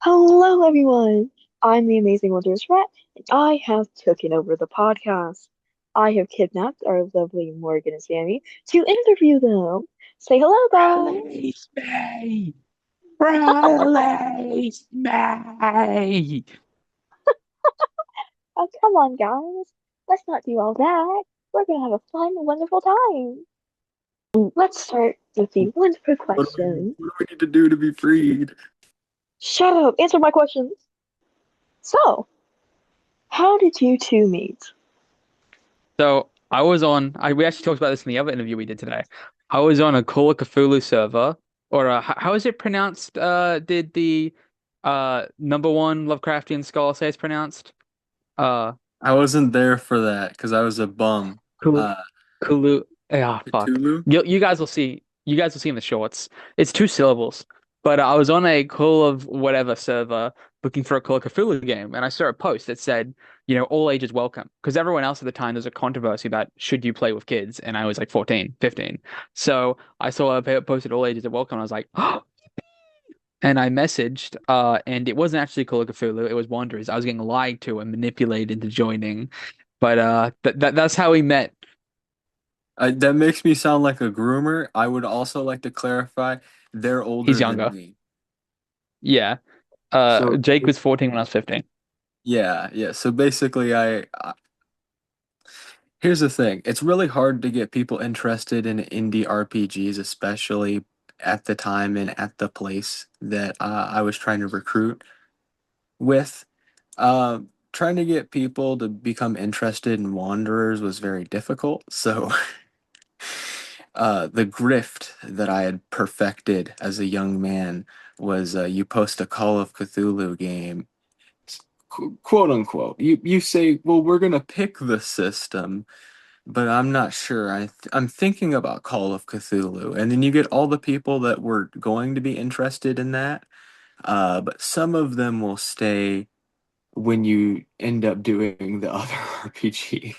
Hello, everyone. I'm the amazing Wondrous Rat, and I have taken over the podcast. I have kidnapped our lovely Morgan and Sammy to interview them. Say hello, guys. Release me! Release me! Oh, come on, guys. Let's not do all that. We're gonna have a fun, wonderful time. Let's start with the wonderful question. What do we need to do to be freed? Shut up. Answer my questions. So, how did you two meet? So I was on. We actually talked about this in the other interview we did today. I was on a Call of Cthulhu server, or how is it pronounced? Did the number one Lovecraftian scholar say it's pronounced? Uh, I wasn't there for that because I was a bum. Cthulhu. Uh, Cthulhu. Ah, fuck. Cthulhu? You guys will see. You guys will see in the shorts. It's two syllables. But I was on a Call of whatever server looking for a Call of Cthulhu game, and I saw a post that said, all ages welcome. Because everyone else at the time, there's a controversy about should you play with kids, and I was like 14, 15. So I saw a post that all ages are welcome. And I was like, oh, and I messaged, and it wasn't actually Call of Cthulhu. It was Wanderers. I was getting lied to and manipulated into joining. But that's how we met. That makes me sound like a groomer. I would also like to clarify they're He's older than younger. me. Yeah. So, Jake was 14 when I was 15. yeah, yeah. So basically, here's the thing. It's really hard to get people interested in indie RPGs, especially at the time and at the place that I was trying to recruit with. Trying to get people to become interested in Wanderers was very difficult. So the grift that I had perfected as a young man was you post a Call of Cthulhu game, quote unquote. You say, well, we're gonna pick the system, but I'm not sure. I'm thinking about Call of Cthulhu, and then you get all the people that were going to be interested in that. But some of them will stay when you end up doing the other RPG.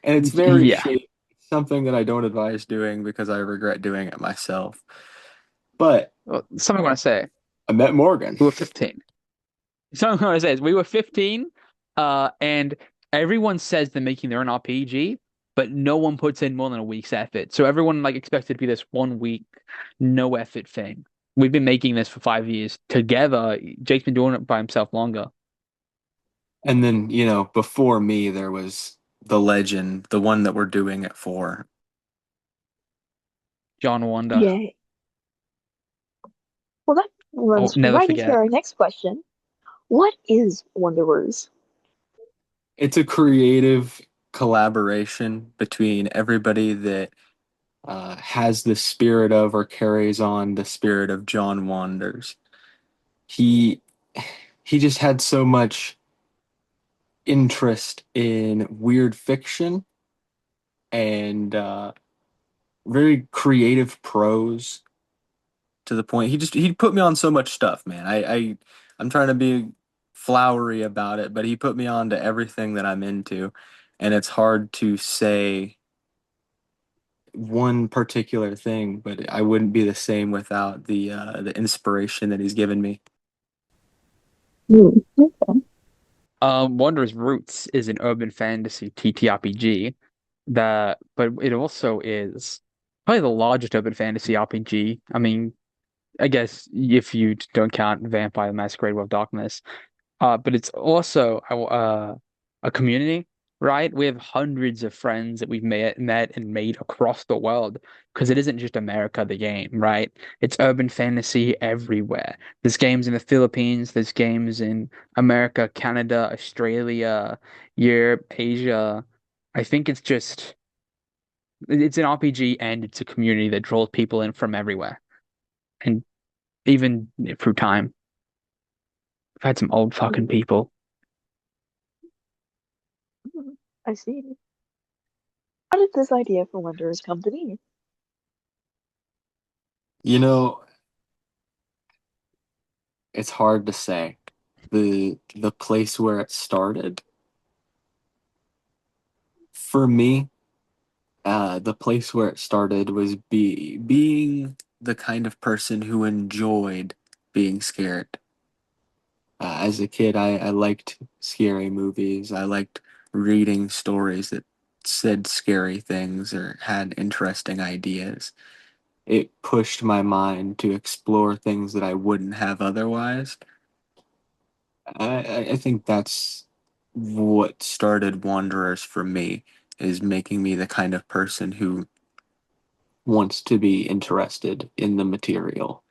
And it's very Yeah. shady. It's something that I don't advise doing because I regret doing it myself. But Well, something I want to say. I met Morgan. We were 15. Something I want to say is we were 15, and everyone says they're making their own RPG, but no one puts in more than a week's effort. So everyone like expected to be this 1 week, no effort thing. We've been making this for 5 years together. Jake's been doing it by himself longer. And then, before me, there was the legend, the one that we're doing it for. John Wanda. Yay. Well, that Oh, runs never right into forget. our next question. What is Wanderers? It's a creative collaboration between everybody that has the spirit of or carries on the spirit of John Wanders. He he just had so much interest in weird fiction and very creative prose to the point he put me on so much stuff, man. I'm trying to be flowery about it, but he put me on to everything that I'm into, and it's hard to say one particular thing, but I wouldn't be the same without the inspiration that he's given me. Hmm. Okay. Wanderer's Roots is an urban fantasy TTRPG but it also is probably the largest urban fantasy RPG. I mean, I guess if you don't count Vampire the Masquerade World of Darkness. But it's also a community, right? We have hundreds of friends that we've met and made across the world because it isn't just America, the game, right? It's urban fantasy everywhere. There's games in the Philippines, there's games in America, Canada, Australia, Europe, Asia. I think it's an RPG and it's a community that draws people in from everywhere. And even through time, I've had some old fucking people. I see. How did this idea for Wanderers come to be? You know, it's hard to say. The place where it started for me, the place where it started was being the kind of person who enjoyed being scared. As a kid, I liked scary movies. I liked reading stories that said scary things or had interesting ideas. It pushed my mind to explore things that I wouldn't have otherwise. I think that's what started Wanderers for me, is making me the kind of person who wants to be interested in the material.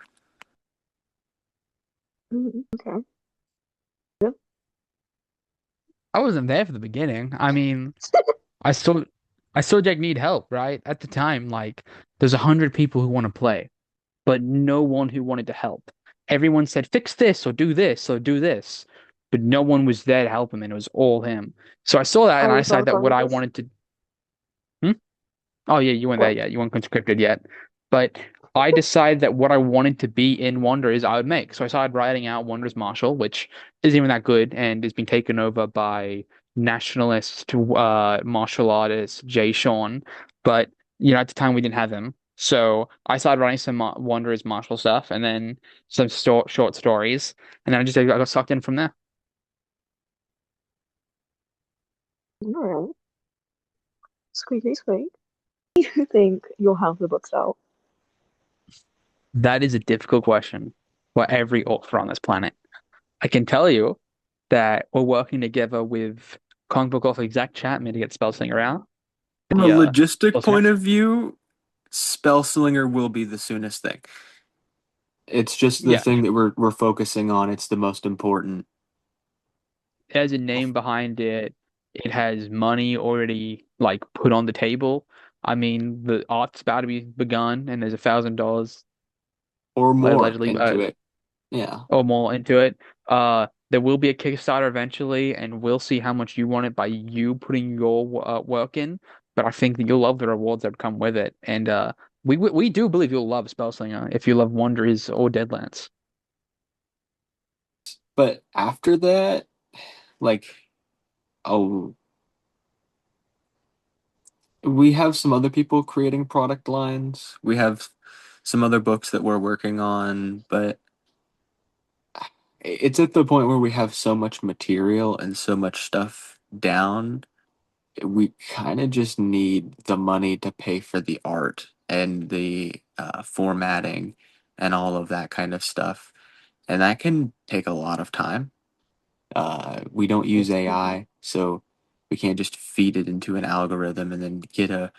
Okay. I wasn't there for the beginning. I mean, I still I saw Jack need help, right? At the time, like there's 100 people who want to play, but no one who wanted to help. Everyone said, fix this or do this or do this. But no one was there to help him, and it was all him. So I saw that I and I was not decided a that part what of I this. wanted to. Hmm? Oh yeah, you weren't there What? yet. You weren't conscripted yet. But I decided that what I wanted to be in Wanderers I would make. So I started writing out Wanderers Marshall, which isn't even that good and is being taken over by nationalist martial artist Jay Sean. But at the time we didn't have him. So I started writing some Wanderers Marshall stuff and then some short stories, and then I got sucked in from there. All right. Squeaky squeak. You think you'll have the books out? That is a difficult question for every author on this planet. I can tell you that we're working together with Comic Book Author Exact Chapman to get Spellslinger out. From a The logistic Spellslinger. point of view, Spellslinger will be the soonest thing. It's just the Yeah, thing that we're focusing on. It's the most important. it has a name behind it. It has money already like put on the table. I mean, the art's about to be begun, and there's $1,000 Or more allegedly into it. Yeah. or more into it. There will be a Kickstarter eventually, and we'll see how much you want it by you putting your work in. But I think that you'll love the rewards that come with it, and we do believe you'll love Spellslinger if you love Wanderers or Deadlands. But after that, like, oh, we have some other people creating product lines. We have some other books that we're working on, but it's at the point where we have so much material and so much stuff down. We kind of just need the money to pay for the art and the formatting and all of that kind of stuff. And that can take a lot of time. We don't use Mhm. AI, so we can't just feed it into an algorithm and then get a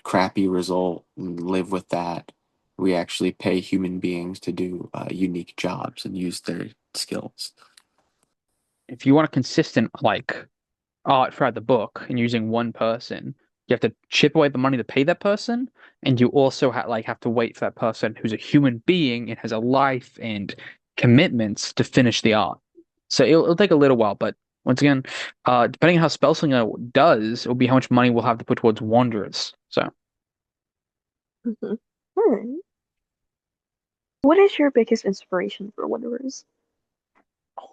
crappy result and live with that. We actually pay human beings to do unique jobs and use their skills. If you want a consistent like art throughout the book and using one person, you have to chip away the money to pay that person, and you also have to wait for that person who's a human being and has a life and commitments to finish the art. So it'll take a little while, but once again, depending on how Spellslinger does, it'll be how much money we'll have to put towards Wanderers. So, Mhm. All right. What is your biggest inspiration for Wanderers?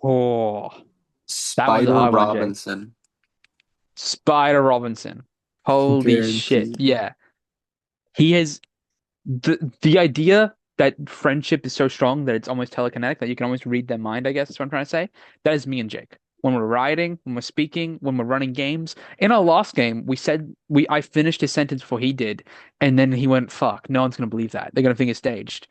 oh, that one's a Spider hard one, Jake. Robinson, Spider Robinson. Holy shit. guaranteed. Yeah. He has the idea that friendship is so strong that it's almost telekinetic, that you can almost read their mind, I guess is what I'm trying to say. That is me and Jake. When we're riding, when we're speaking, when we're running games. In our last game, I finished his sentence before he did, and then he went, fuck, no one's gonna believe that. They're gonna think it's staged.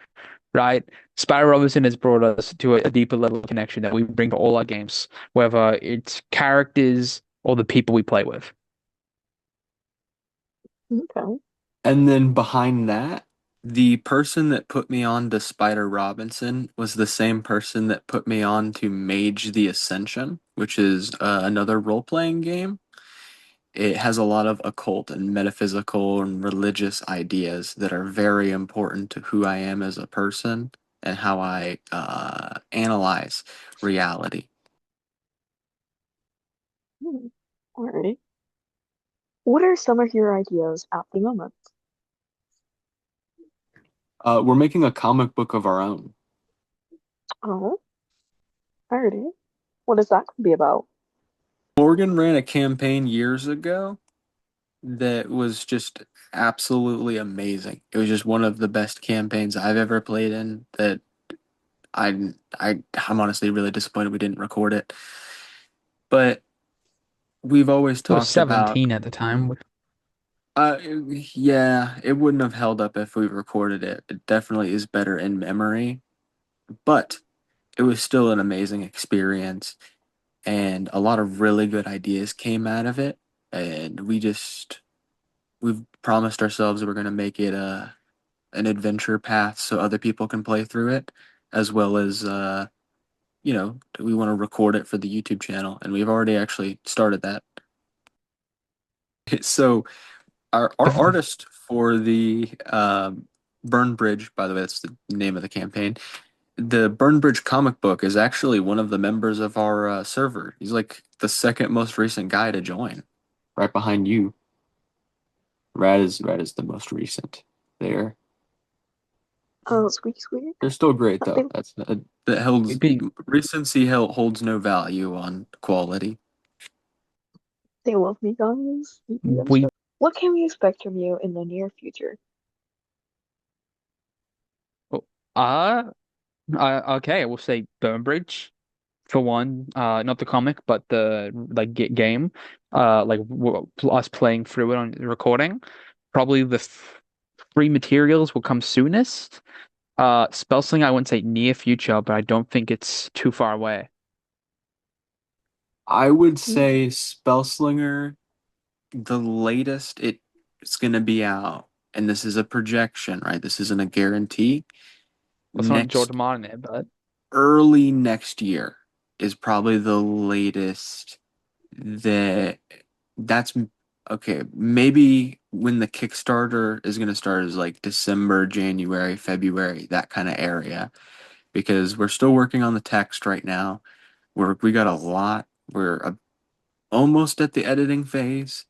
Right? Spyro Robinson has brought us to a deeper level of connection that we bring to all our games, whether it's characters or the people we play with. Okay. And then behind that, the person that put me on to Spider Robinson was the same person that put me on to Mage the Ascension, which is another role playing game. It has a lot of occult and metaphysical and religious ideas that are very important to who I am as a person and how I analyze reality. Hmm. All right. What are some of your ideas at the moment? We're making a comic book of our own. Oh, alrighty. What is that going to be about? Morgan ran a campaign years ago that was just absolutely amazing. It was just one of the best campaigns I've ever played in that I'm honestly really disappointed we didn't record it. But we've always I was talked about 17 at the time. uh yeah, it wouldn't have held up if we recorded it. It definitely is better in memory, but it was still an amazing experience and a lot of really good ideas came out of it. And we've promised ourselves we're going to make it an adventure path so other people can play through it, as well as we want to record it for the YouTube channel, and we've already actually started that. So our artist for the Burn Bridge, by the way, that's the name of the campaign. The Burn Bridge comic book is actually one of the members of our server. He's like the second most recent guy to join, right behind you. Rad is the most recent there. Oh, squeak squeak. They're still great They though. That holds We recency holds no value on quality. they love me, guys. I'm we stuck. What can we expect from you in the near future? uh, okay, we'll say Burnbridge for one, not the comic, but the like game, like us playing through it on recording. Probably the free materials will come soonest. Spellsling, I wouldn't say near future, but I don't think it's too far away. I would Hmm? say Spellslinger, the latest it's gonna be out, and this is a projection, right? This isn't a guarantee. That's not Next Jordan Martin it, but early next year is probably the latest that that's okay. Maybe when the Kickstarter is gonna start is like December, January, February, that kind of area, because we're still working on the text right now. We got a lot. We're almost at the editing phase.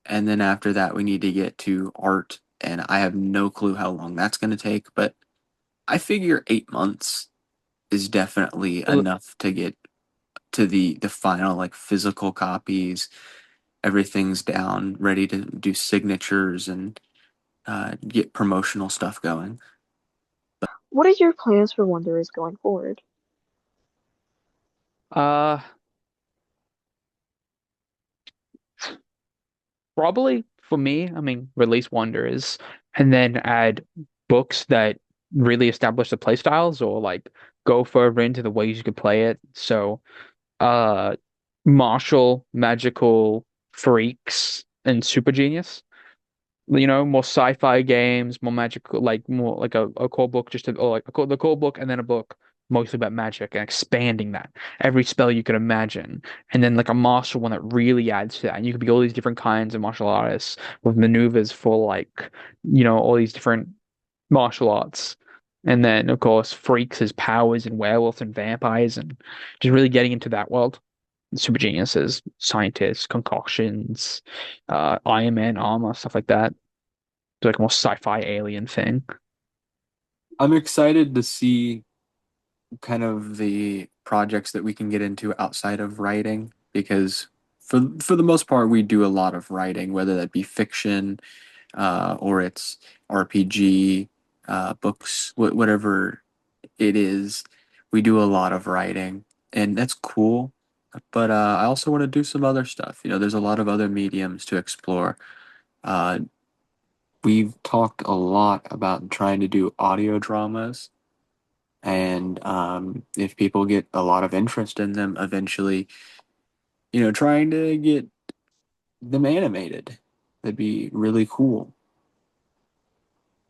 And then after that, we need to get to art. And I have no clue how long that's going to take. But I figure 8 months is definitely l- enough to get to the final, like, physical copies. Everything's down, ready to do signatures and get promotional stuff going. What are your plans for Wanderers going forward? uh, probably for me, I mean, release Wanderers and then add books that really establish the play styles or like go further into the ways you could play it. So, uh, martial, magical, freaks, and super genius. More sci-fi games, more magical, like more like a core book, or like the core book and then a book mostly about magic and expanding that every spell you could imagine, and then like a martial one that really adds to that, and you could be all these different kinds of martial artists with maneuvers for like all these different martial arts, and then of course freaks as powers and werewolves and vampires and just really getting into that world. Super geniuses, scientists, concoctions, Iron Man armor, stuff like that like a more sci-fi alien thing. I'm excited to see kind of the projects that we can get into outside of writing because for the most part we do a lot of writing, whether that be fiction or it's RPG, books, whatever it is. We do a lot of writing, and that's cool. But I also want to do some other stuff. There's a lot of other mediums to explore. Uh, we've talked a lot about trying to do audio dramas, and if people get a lot of interest in them, eventually, trying to get them animated. That'd be really cool.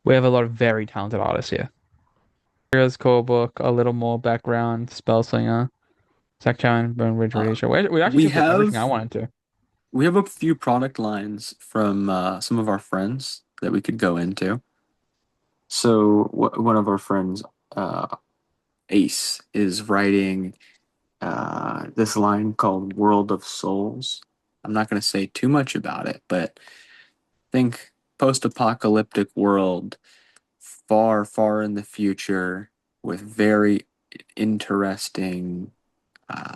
We have a lot of very talented artists here. Heroes Core Book, a little more background, Spellslinger, Zack Chan, Bone Ridge Uh, Radiation. We actually we took everything I have wanted to. we have a few product lines from some of our friends that we could go into. So one of our friends, uh, Ace, is writing this line called "World of Souls." I'm not going to say too much about it, but think post-apocalyptic world, far, far in the future, with very interesting uh,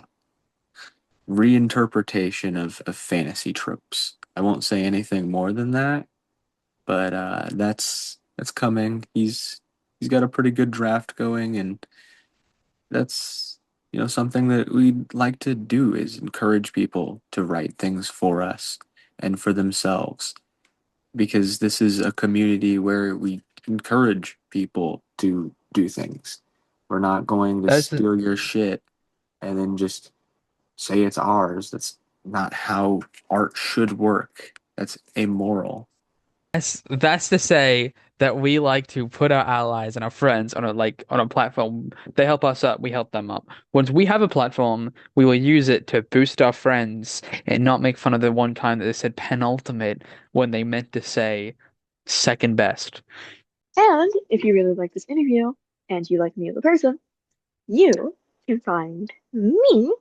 reinterpretation of fantasy tropes. I won't say anything more than that, but that's coming. He's got a pretty good draft going, and that's something that we'd like to do is encourage people to write things for us and for themselves because this is a community where we encourage people to do things. We're not going to That's steal your shit and then just say it's ours. That's not how art should work. That's amoral. that's to say that we like to put our allies and our friends on a platform. They help us up, we help them up. Once we have a platform, we will use it to boost our friends and not make fun of the one time that they said penultimate when they meant to say second best. And if you really like this interview and you like me as a person, you can find me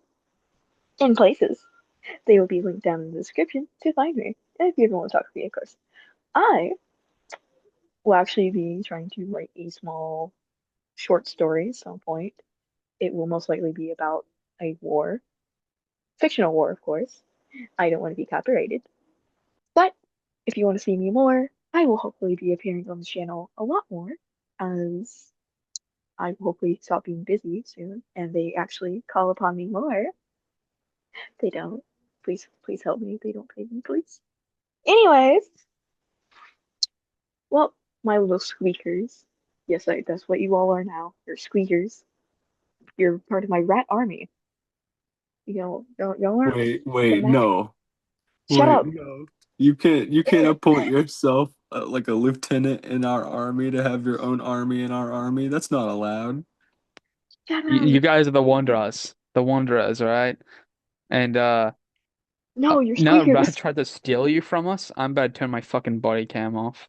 in places. They will be linked down in the description to find me. And if you ever want to talk to me, of course. I will actually be trying to write a small short story at some point. It will most likely be about a war. Fictional war, of course. I don't want to be copyrighted. But if you want to see me more, I will hopefully be appearing on the channel a lot more as I will hopefully stop being busy soon and they actually call upon me more. They don't. Please help me. They don't pay me, please. Anyways, well, my little squeakers. Yes, that's what you all are now. You're squeakers. You're part of my rat army. Y'all aren't Wait, gonna match. no. Shut Wait, up. no. You can't appoint yourself like a lieutenant in our army to have your own army in our army. That's not allowed. Shut You up. guys are the Wanderers, all right? And No, you're now that Rat squeakers. tried to steal you from us, I'm about to turn my fucking body cam off.